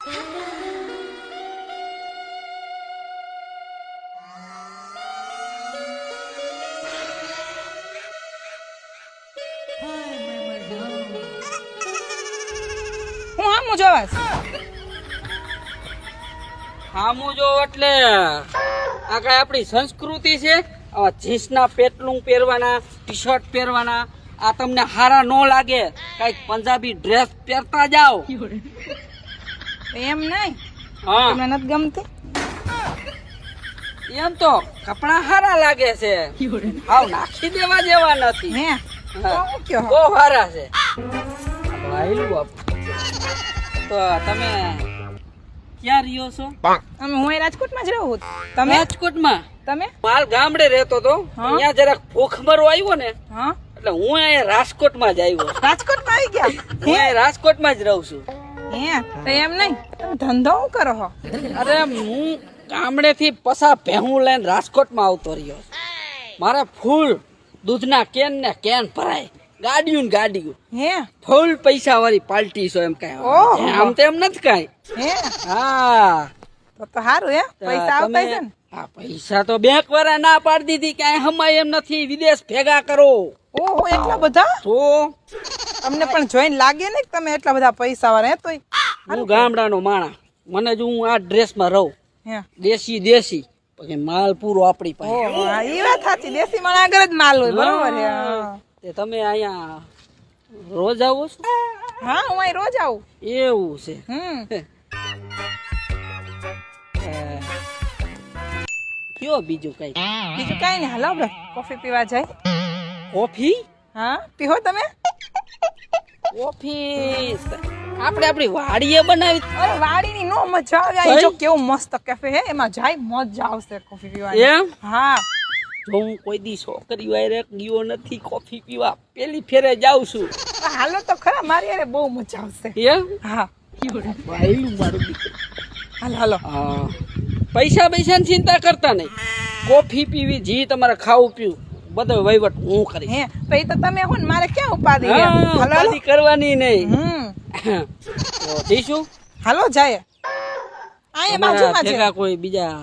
હું આમ જોવાસ હામું જો એટલે આ કઈ આપણી સંસ્કૃતિ છે. આવા જીન્સના પેટલું પહેરવાના, ટી શર્ટ પહેરવાના. આ તમને હારા ન લાગે, કઈક પંજાબી ડ્રેસ પહેરતા જાઓ. એમ નહીં, હા તમને નથી ગમતી? એમ તો કપડા હારા લાગે છે, હાવ નાખી દેવા જેવા નથી. હે હા. હું કયો બહુ હારા છે. તો તમે ક્યાં રહ્યો છો? અમે હું રાજકોટમાં જ રહું. તમે રાજકોટમાં. તમે માલ ગામડે રહેતો તો, હા. અહીંયા જરાક ભૂખમરો આવ્યો ને હા એટલે હું અહીંયા રાજકોટમાં જ આવ્યો. રાજકોટમાં આવી ગયા? હું અહીંયા રાજકોટમાં જ રહું છું. હે તો એમ નહીં, તમે ધંધો શું કરો છો? અરે હું ગામડેથી પસા ભેહું લઈને રાજકોટમાં આવતો રહ્યો. મારે ફૂલ દૂધના કેન ને કેન ભરાય, ગાડીઓ ને ગાડીઓ, હે ફૂલ પૈસા વાળી પાર્ટી છો એમ કઈ. ઓહો. આમ તો એમ નથી કઈ. હે હા તો સારું. હે પૈસા આવતા છે ને? હા પૈસા તો બેંક વાળા ના પાડી દીધી, કઈ હમાય એમ નથી, વિદેશ ભેગા કરો. ઓહો એટલા બધા? તો તમને પણ જોઈને લાગે ને કે તમે એટલા બધા પૈસા વાળા. હે તોય હું ગામડાનો માણસ, મને જો હું આ ડ્રેસમાં રહું, હે દેશી દેશી, પછી માલ પૂરો આપણી પાસે. ઓહો હા, ઈ વાત સાચી. દેશી માણસ આગળ જ માલ હોય. બરોબર છે. હા. તે તમે અહીંયા રોજ આવો છો? હા હું અહીં રોજ આવું. એવું છે. કયો બીજું કઈ? બીજું કઈ નહીં, હાલો આપણે કોફી પીવા જાય. કોફી? હા પીવો તમે? કોફી આપણે આપણી વાડીએ બનાવી. અરે વાડીની નો મજા આવે. અહીં જો કેવું મસ્ત કેફે હે, એમાં જાય મજા આવશે કોફી પીવાની. એમ? હા જો હું કોઈ દી છોકરી વાયરે ગયો નથી કોફી પીવા, પેલી ફેરે જાઉં છું. હાલો તો ખરા, મારી યારે બહુ મજા આવશે. એમ? હા વાયલું મારું દીકરું. હાલો હાલો. હા પૈસા પૈસાની ચિંતા કરતા નહીં, કોફી પીવી, જી તમારે ખાવું પીવું બધો વહીવટ હું કરીશ. હે તો એ તો તમે હો ને, મારે ક્યાં ઉપાધિ હે? હા, હાલો હાલો. ઉપાધિ કરવાની નહીં. તો જઈશું. હાલો જાય. અહીંયા બાજુમાં છે. ભેગા કોઈ બીજા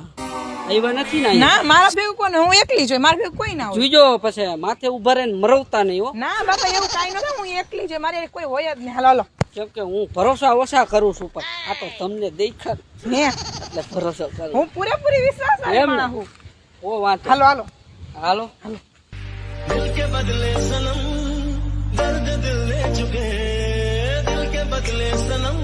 આવ્યા નથી ને? ના મારા ભેગું કોને, હું એકલી છું, મારા ભેગું કોઈ ના હોય. જોઈજો પછી માથે ઉભા રહીને મરવતા નહીં હો. ના બાપા એવું કાઈ નથી, હું એકલી છું, મારે કોઈ હોય જ નહીં. હાલો હાલો. કેમ કે હું ભરોસા ઓછા કરું છું, પણ આ તો તમને દેખાડ હે એટલે ભરોસો કરું. હું પૂરેપૂરી વિશ્વાસ એમ વાળી ને? માણસ હું. ઓ વાંધો. હાલો હાલો. હાલો. दिल के बदले सनम दर्द दिल ले चुके दिल के बदले सनम